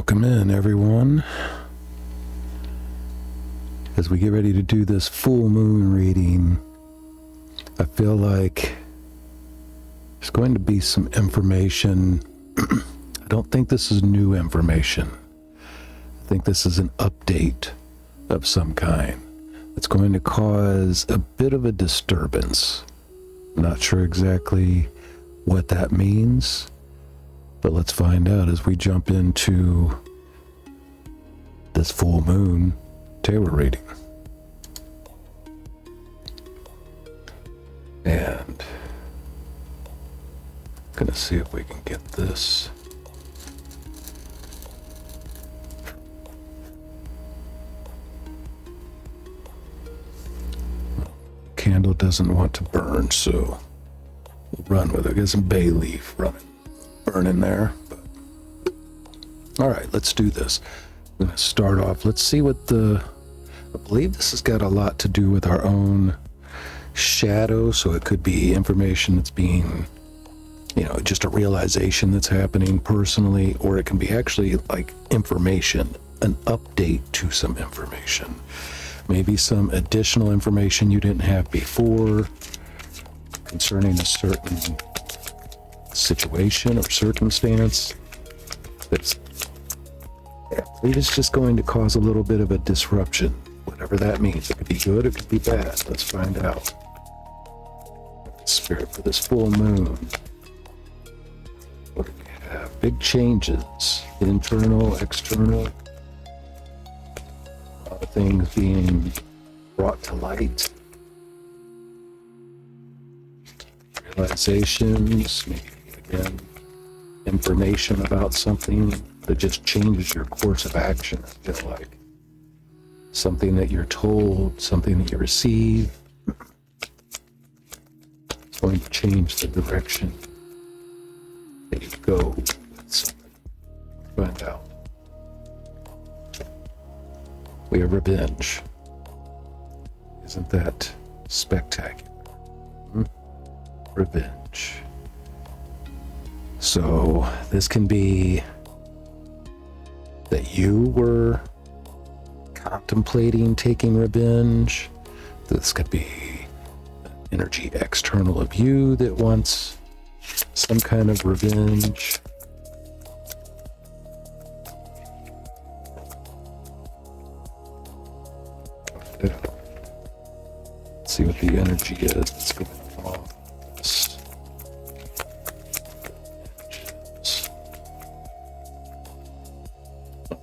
Welcome in, everyone. As we get ready to do this full moon reading, I feel like there's going to be some information. I don't think this is new information. I think this is an update of some kind. It's going to cause a bit of a disturbance. I'm not sure exactly what that means, but let's find out as we jump into this full moon tarot reading. And I'm gonna see if we can get this. Candle doesn't want to burn, so we'll run with it. Get some bay leaf burning there. But all right, let's do this. I'm gonna start off. Let's see what I believe this has got a lot to do with our own shadow, so it could be information that's being, just a realization that's happening personally, or it can be actually like information, an update to some information. Maybe some additional information you didn't have before concerning a certain situation or circumstance. I believe it's just going to cause a little bit of a disruption, whatever that means. It could be good, it could be bad. Let's find out. Spirit, for this full moon, what do we have? Big changes, internal, external. A lot of things being brought to light. Realizations, maybe again, information about something that just changes your course of action. I feel like something that you're told, something that you receive, it's going to change the direction that you go with something. Find out. We have revenge. Isn't that spectacular? Revenge. So this can be that you were contemplating taking revenge. This could be energy external of you that wants some kind of revenge. Let's see what the energy is that's going on.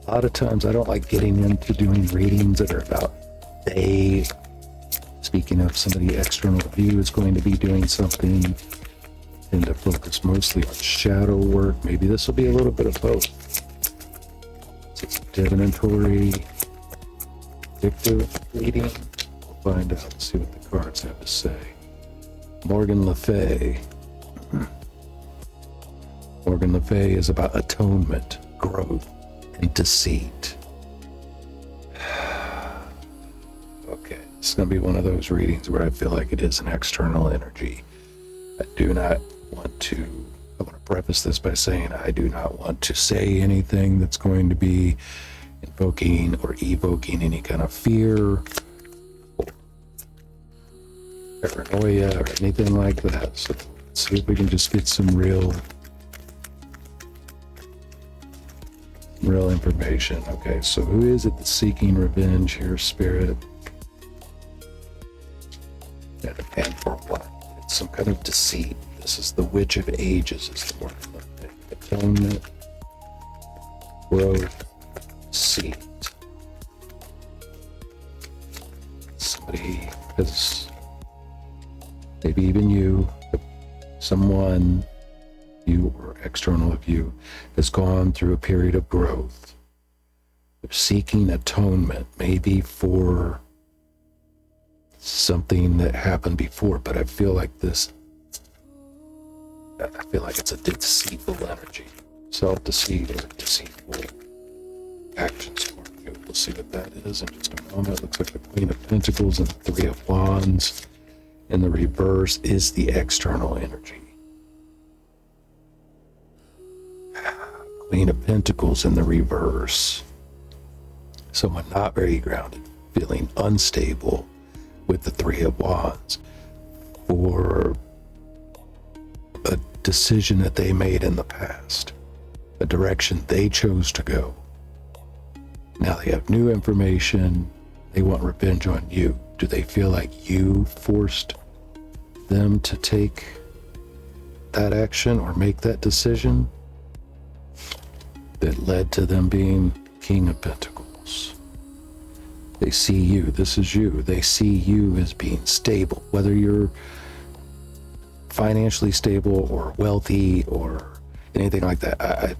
A lot of times I don't like getting into doing readings that are about they. Speaking of somebody external to you is going to be doing something, and to focus mostly on shadow work. Maybe this will be a little bit of both. It's a divinatory, predictive reading. We'll find out and see what the cards have to say. Morgan Le Fay. Morgan Le Fay is about atonement, growth, and deceit. Okay, it's going to be one of those readings where I feel like it is an external energy. I want to preface this by saying I do not want to say anything that's going to be invoking or evoking any kind of fear or paranoia or anything like that. So let's see if we can just get some real information. Okay, so who is it that's seeking revenge here, Spirit? And for what? It's some kind of deceit. This is the Witch of Ages, is the word. Atonement, growth, deceit. Somebody has, maybe even you, someone, you or external of you, has gone through a period of growth, of seeking atonement, maybe for something that happened before, but I feel like it's a deceitful energy, self-deceit or deceitful actions. We'll see what that is in just a moment. It looks like the Queen of Pentacles and the Three of Wands. In the reverse is the external energy. Queen of Pentacles in the reverse. Someone not very grounded, feeling unstable with the Three of Wands for a decision that they made in the past, a direction they chose to go. Now they have new information. They want revenge on you. Do they feel like you forced them to take that action or make that decision that led to them being King of Pentacles? They see you. This is you. They see you as being stable, whether you're financially stable or wealthy or anything like that.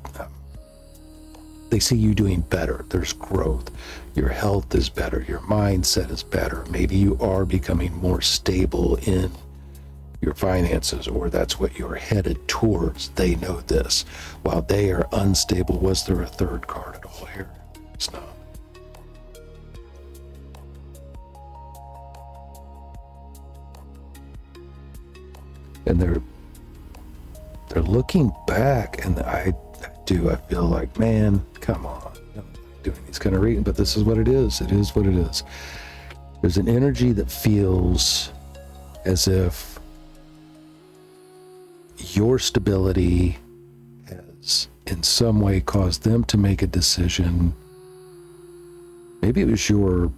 They see you doing better. There's growth. Your health is better. Your mindset is better. Maybe you are becoming more stable in your finances, or that's what you're headed towards. They know this. While they are unstable, was there a third card at all here? It's not. And they're looking back, and I feel like, man, come on, I'm not doing these kind of reading, but this is what it is. It is what it is. There's an energy that feels as if your stability has in some way caused them to make a decision. Maybe it was your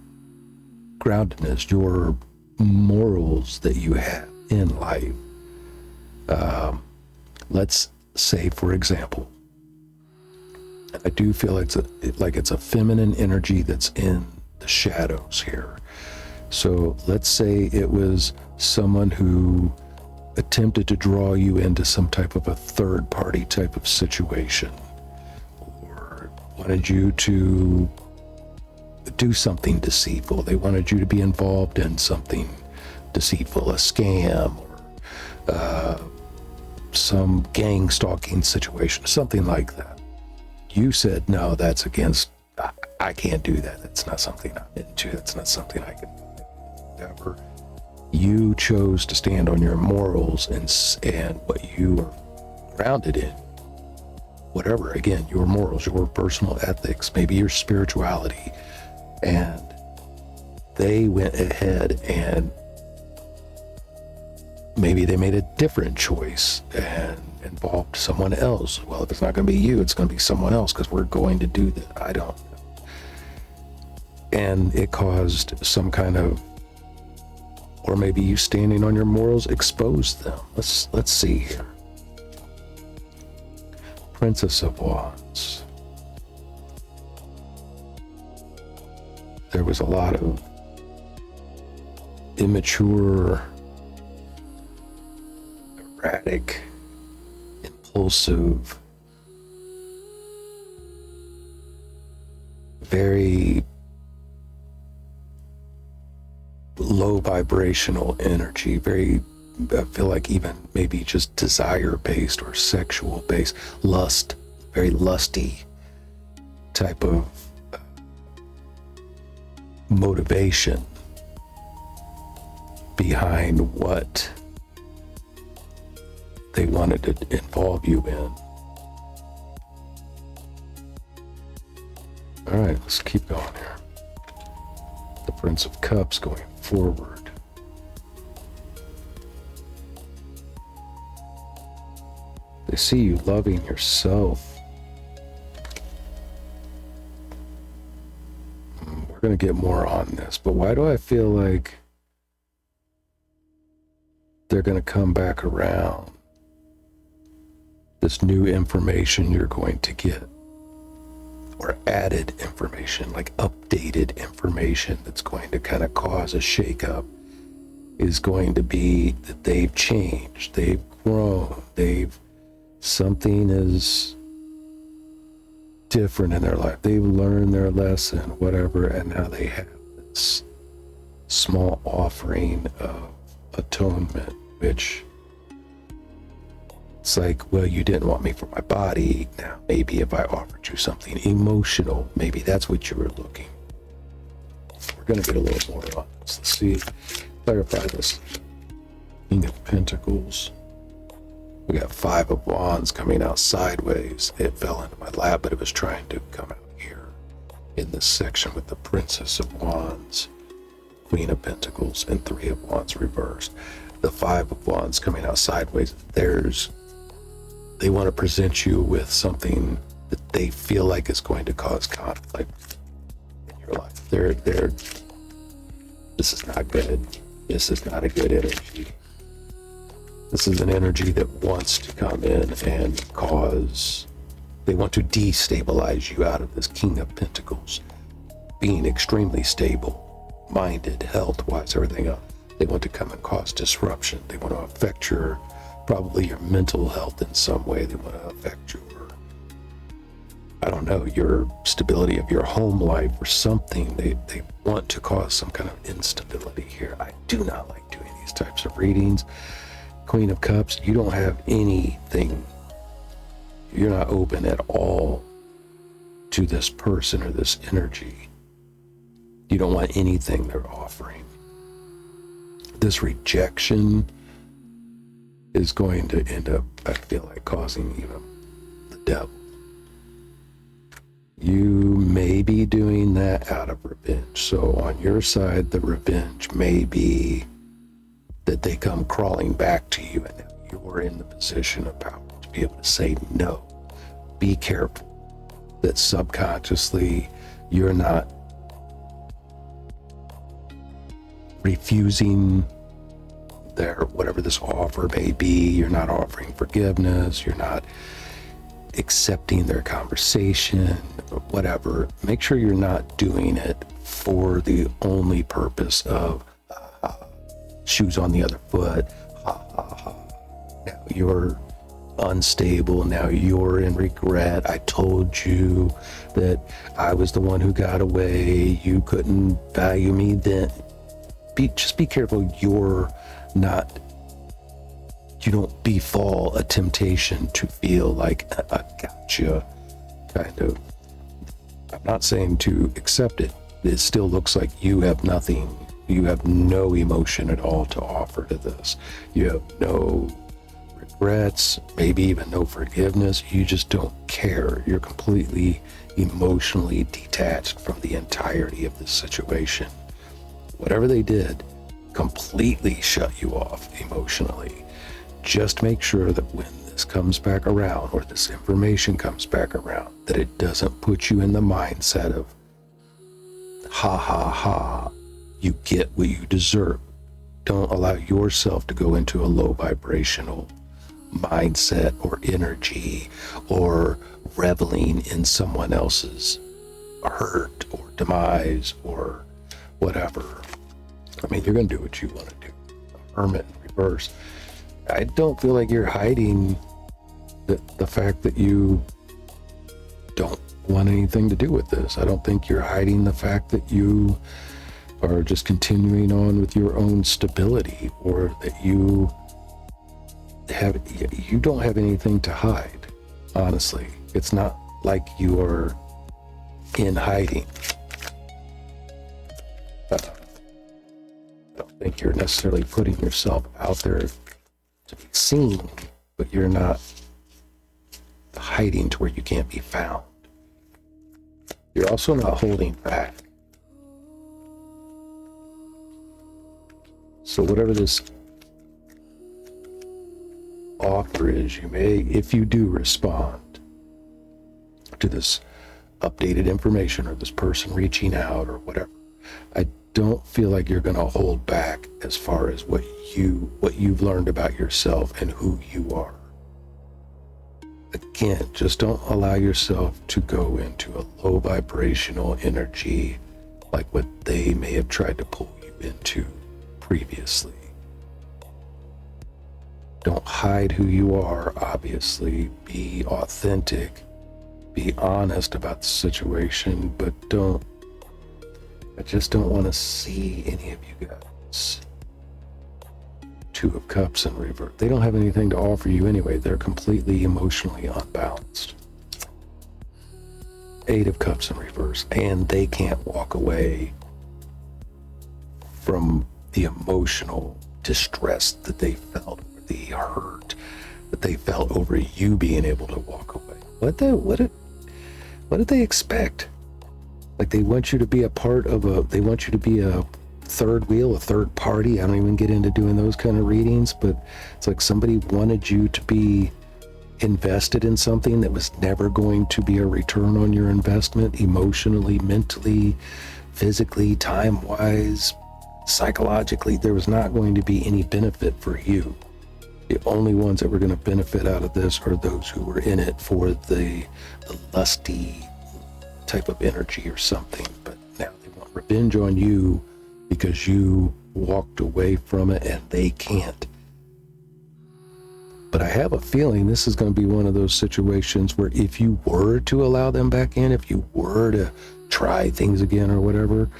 groundedness, your morals that you have in life. Let's say, for example, I do feel it's a feminine energy that's in the shadows here. So let's say it was someone who attempted to draw you into some type of a third party type of situation, or wanted you to do something deceitful. They wanted you to be involved in something deceitful, a scam, or some gang stalking situation, something like that. You said, no, that's against, I can't do that. That's not something I'm into. That's not something I can ever. You chose to stand on your morals and what you are grounded in. Whatever, again, your morals, your personal ethics, maybe your spirituality. And they went ahead and maybe they made a different choice and involved someone else. Well, if it's not going to be you, it's going to be someone else, because we're going to do that. I don't know. And it caused some kind of, or maybe you standing on your morals exposed them. Let's see here. Princess of Wands. There was a lot of immature, erratic, impulsive, very low vibrational energy, very, I feel like even maybe just desire based or sexual based, lust, very lusty type of motivation behind what they wanted to involve you in. All right, let's keep going here. The Prince of Cups going forward. They see you loving yourself. We're going to get more on this, but why do I feel like they're going to come back around? This new information you're going to get, or added information, like updated information that's going to kind of cause a shakeup, is going to be that they've changed, they've grown, something is different in their life. They've learned their lesson, whatever, and now they have this small offering of atonement, which it's like, well, you didn't want me for my body. Now, maybe if I offered you something emotional, maybe that's what you were looking. We're going to get a little more on this. Let's see, clarify this. King of Pentacles. We got Five of Wands coming out sideways. It fell into my lap, but it was trying to come out here in this section with the Princess of Wands, Queen of Pentacles, and Three of Wands reversed. The Five of Wands coming out sideways. They want to present you with something that they feel like is going to cause conflict in your life. This is not good. This is not a good energy. This is an energy that wants to come in and they want to destabilize you out of this King of Pentacles, being extremely stable, minded, health-wise, everything else. They want to come and cause disruption. They want to affect probably your mental health in some way. They want to affect your stability of your home life or something. They want to cause some kind of instability here. I do not like doing these types of readings. Queen of Cups, you don't have anything. You're not open at all to this person or this energy. You don't want anything they're offering. This rejection is going to end up, I feel like, causing even the devil. You may be doing that out of revenge. So on your side, the revenge may be that they come crawling back to you and you're in the position of power to be able to say no. Be careful that subconsciously you're not refusing whatever this offer may be. You're not offering forgiveness. You're not accepting their conversation, whatever. Make sure you're not doing it for the only purpose of shoes on the other foot. Now you're unstable. Now you're in regret. I told you that I was the one who got away. You couldn't value me then. Just be careful you don't befall a temptation to feel like a gotcha kind of. I'm not saying to accept it. It still looks like you have nothing. You have no emotion at all to offer to this. You have no regrets, maybe even no forgiveness. You just don't care. You're completely emotionally detached from the entirety of this situation. Whatever they did completely shut you off emotionally. Just make sure that when this comes back around, or this information comes back around, that it doesn't put you in the mindset of, you get what you deserve. Don't allow yourself to go into a low vibrational mindset or energy, or reveling in someone else's hurt or demise or whatever. I mean, you're going to do what you want to do. Hermit in reverse. I don't feel like you're hiding the fact that you don't want anything to do with this. I don't think you're hiding the fact that you are just continuing on with your own stability, or that you don't have anything to hide. Honestly, it's not like you are in hiding. I don't think you're necessarily putting yourself out there to be seen, but you're not hiding to where you can't be found. You're also not holding back. So whatever this offer is, you may, if you do respond to this updated information or this person reaching out or whatever, I don't feel like you're going to hold back as far as what you've learned about yourself and who you are. Again, just don't allow yourself to go into a low vibrational energy like what they may have tried to pull you into previously. Don't hide who you are, obviously. Be authentic. Be honest about the situation, but I just don't want to see any of you guys. Two of Cups in reverse. They don't have anything to offer you anyway. They're completely emotionally unbalanced. Eight of Cups in reverse. And they can't walk away from the emotional distress that they felt, the hurt, that they felt over you being able to walk away. What did they expect? Like they want you to be a part of they want you to be a third wheel, a third party. I don't even get into doing those kind of readings, but it's like somebody wanted you to be invested in something that was never going to be a return on your investment, emotionally, mentally, physically, time-wise, psychologically. There was not going to be any benefit for you. The only ones that were going to benefit out of this are those who were in it for the lusty type of energy or something. But now they want revenge on you because you walked away from it and they can't. But I have a feeling this is going to be one of those situations where if you were to allow them back in, if you were to try things again or whatever,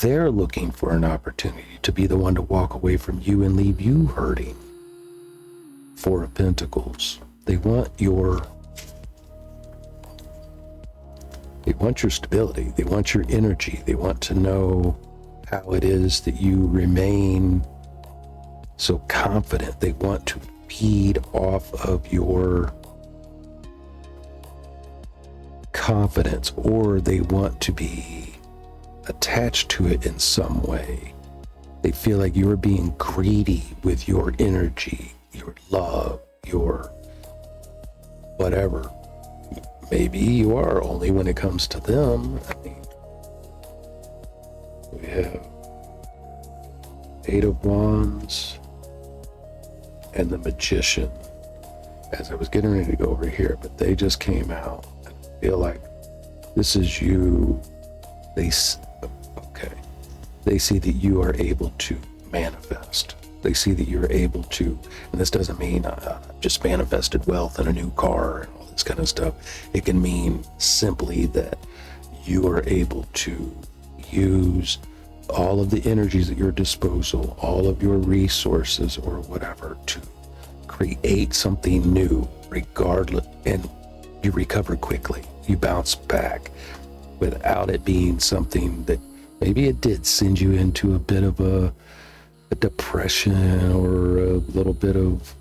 they're looking for an opportunity to be the one to walk away from you and leave you hurting. Four of Pentacles. They want your stability. They want your energy. They want to know how it is that you remain so confident. They want to feed off of your confidence, or they want to be attached to it in some way. They feel like you're being greedy with your energy, your love, your whatever. Maybe you are, only when it comes to them. I mean, we have Eight of Wands and the Magician. As I was getting ready to go over here, but they just came out. I feel like this is you. They see that you are able to manifest. They see that you're able to, and this doesn't mean just manifested wealth and a new car and all this kind of stuff. It can mean simply that you are able to use all of the energies at your disposal, all of your resources or whatever, to create something new regardless, and you recover quickly. You bounce back without it being something that maybe it did send you into a bit of a depression or a little bit of,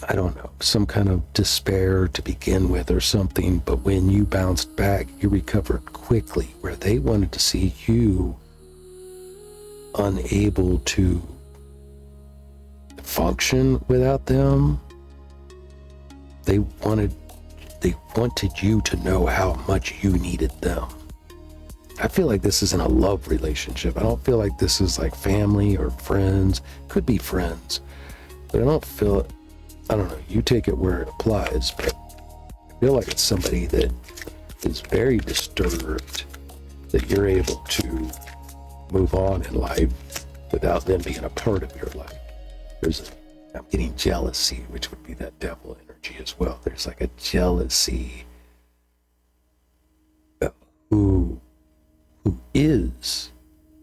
I don't know, some kind of despair to begin with or something. But when you bounced back, you recovered quickly, where they wanted to see you unable to function without them. They wanted you to know how much you needed them. I feel like this isn't a love relationship. I don't feel like this is like family or friends. Could be friends, but I don't feel it. I don't know. You take it where it applies, but I feel like it's somebody that is very disturbed that you're able to move on in life without them being a part of your life. I'm getting jealousy, which would be that devil energy as well. There's like a jealousy of who is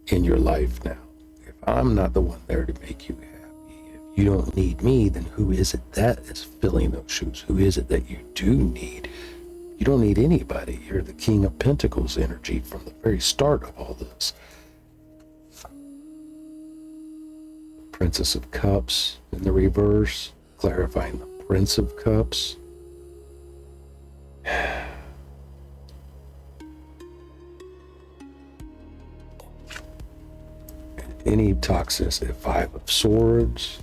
in your life now. If I'm not the one there to make you happy, if you don't need me, then who is it that is filling those shoes? Who is it that you do need? You don't need anybody. You're the King of Pentacles energy from the very start of all this. Princess of Cups in the reverse, clarifying the Prince of Cups. Any toxicity, Five of Swords.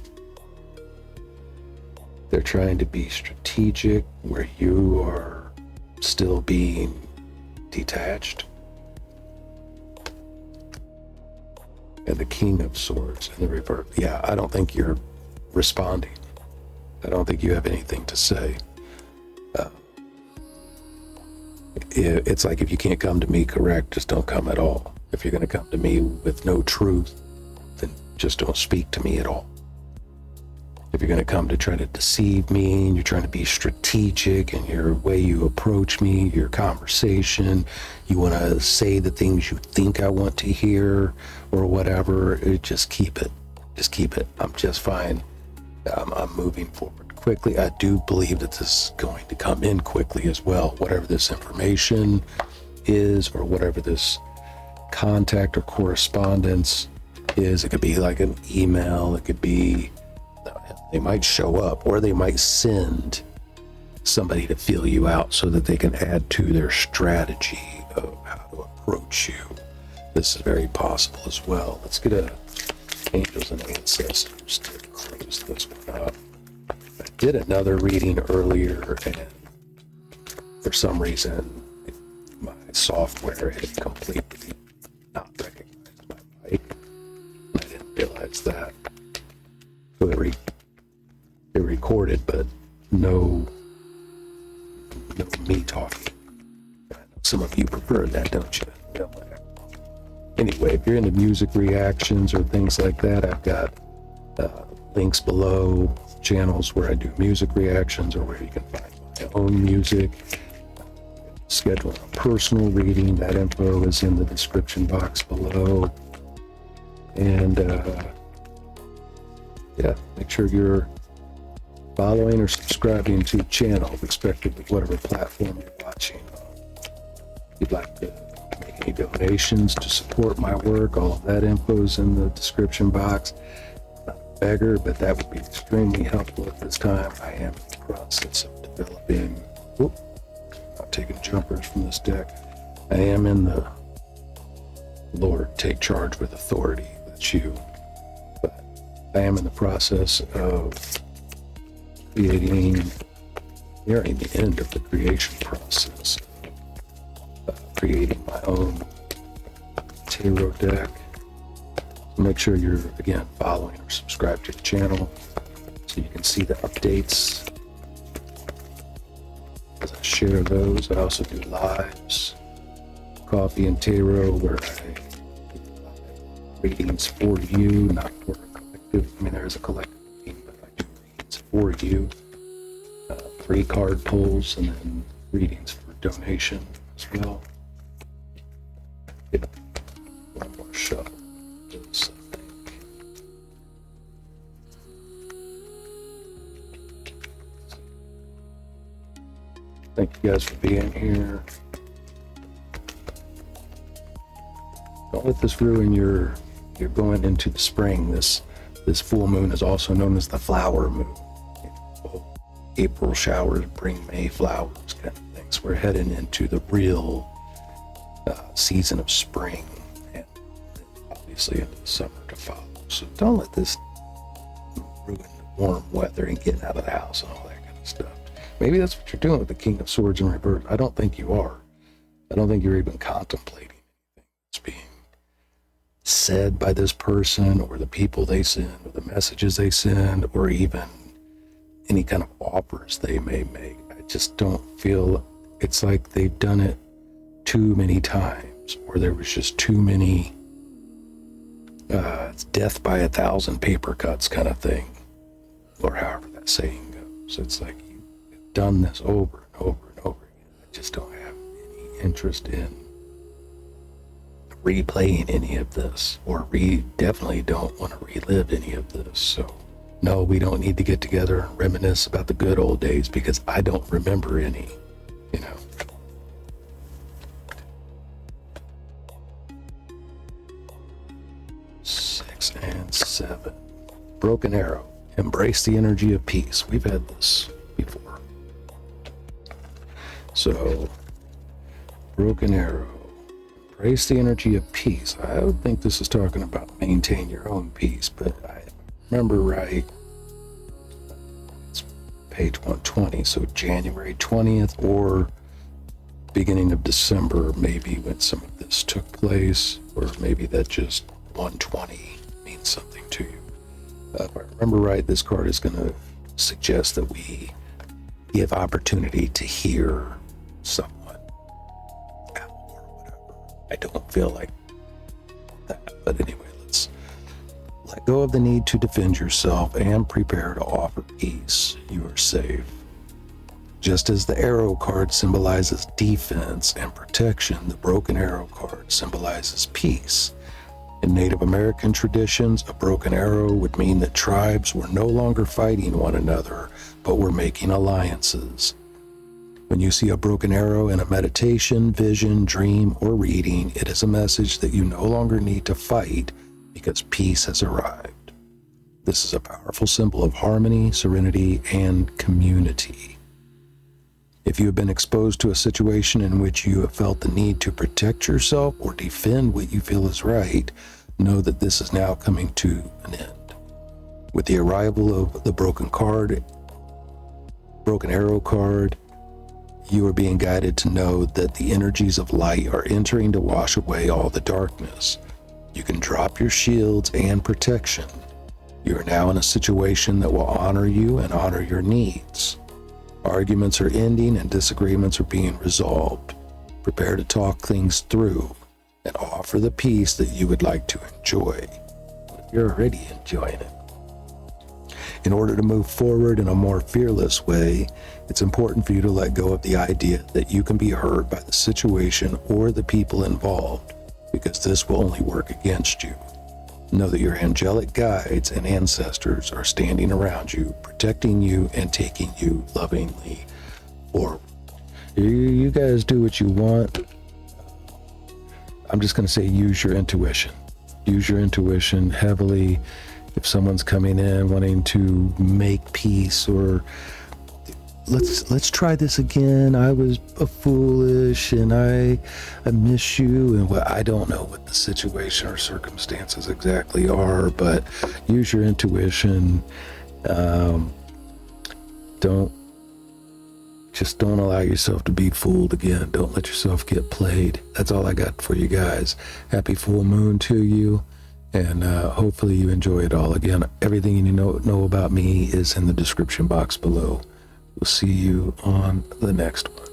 They're trying to be strategic where you are still being detached. And the King of Swords in the reverse. Yeah, I don't think you're responding. I don't think you have anything to say. It's like, if you can't come to me correct, just don't come at all. If you're going to come to me with no truth, then just don't speak to me at all. If you're going to come to try to deceive me, and you're trying to be strategic in your way you approach me, your conversation, you want to say the things you think I want to hear or whatever, just keep it. Just keep it. I'm just fine. I'm moving forward quickly. I do believe that this is going to come in quickly as well. Whatever this information is, or whatever this contact or correspondence is, it could be like an email, it could be They might show up, or they might send somebody to feel you out so that they can add to their strategy of how to approach you. This is very possible as well. Let's get a angels and ancestors to close this one up. I did another reading earlier, and for some reason my software had completely not recognized my mic. I didn't realize that. So it recorded, but no me talking. I know some of you prefer that, don't you? Anyway, if you're into music reactions or things like that, I've got links below, channels where I do music reactions or where you can find my own music. Schedule a personal reading. That info is in the description box below. And yeah, make sure you're following or subscribing to the channel, respective of whatever platform you're watching. If you'd like to make any donations to support my work, all of that info is in the description box. Not a beggar, but that would be extremely helpful at this time. I am in the process of developing, not taking jumpers from this deck. I am in the Lord Take Charge with Authority. That's you. But I am in the process of nearing the end of the creation process, creating my own tarot deck. So make sure you're, again, following or subscribed to the channel so you can see the updates as I share those. I also do lives, Coffee and Tarot, where I do readings for you, not for a collective. I mean, there is a collective reading, but I do readings for you. 3 card pulls and then readings for donation as well. Yeah. One more shuffle. This, I think. Thank you guys for being here. Don't let this ruin you're going into the spring. This full moon is also known as the flower moon. April showers bring May flowers, kind of things. We're heading into the real season of spring, and obviously into the summer to follow. So don't let this ruin the warm weather and getting out of the house and all that kind of stuff. Maybe that's what you're doing with the King of Swords in reverse. I don't think you are. I don't think you're even contemplating anything that's being said by this person, or the people they send, or the messages they send, or even any kind of offers they may make. I just don't feel, it's like they've done it too many times, or there was just too many it's death by 1,000 paper cuts kind of thing, or however that saying goes. It's like you've done this over and over and over again. I just don't have any interest in replaying any of this, or definitely don't want to relive any of this. So no, we don't need to get together and reminisce about the good old days, because I don't remember any, you know. Six and 7. Broken Arrow. Embrace the energy of peace. We've had this before. So, Broken Arrow. Embrace the energy of peace. I would think this is talking about maintain your own peace, but I remember right, it's page 120, so January 20th or beginning of December, maybe, when some of this took place, or maybe that just 120 means something to you. If I remember right, this card is going to suggest that we give opportunity to hear someone out or whatever. I don't feel like that, but anyway, let's let go of the need to defend yourself and prepare to offer peace. You are safe. Just as the arrow card symbolizes defense and protection, the broken arrow card symbolizes peace. In Native American traditions, a broken arrow would mean that tribes were no longer fighting one another, but were making alliances. When you see a broken arrow in a meditation, vision, dream, or reading, it is a message that you no longer need to fight because peace has arrived. This is a powerful symbol of harmony, serenity, and community. If you have been exposed to a situation in which you have felt the need to protect yourself or defend what you feel is right, know that this is now coming to an end. With the arrival of the broken arrow card, you are being guided to know that the energies of light are entering to wash away all the darkness. You can drop your shields and protection. You are now in a situation that will honor you and honor your needs. Arguments are ending and disagreements are being resolved. Prepare to talk things through and offer the peace that you would like to enjoy. You're already enjoying it. In order to move forward in a more fearless way, it's important for you to let go of the idea that you can be hurt by the situation or the people involved, because this will only work against you. Know that your angelic guides and ancestors are standing around you, protecting you and taking you lovingly forward. You guys do what you want. I'm just going to say use your intuition. Use your intuition heavily. If someone's coming in wanting to make peace, or let's try this again. I was foolish and I miss you, and I don't know what the situation or circumstances exactly are, but use your intuition. Don't allow yourself to be fooled again. Don't let yourself get played. That's all I got for you guys. Happy full moon to you. And hopefully you enjoy it all. Again, everything you know about me is in the description box below. We'll see you on the next one.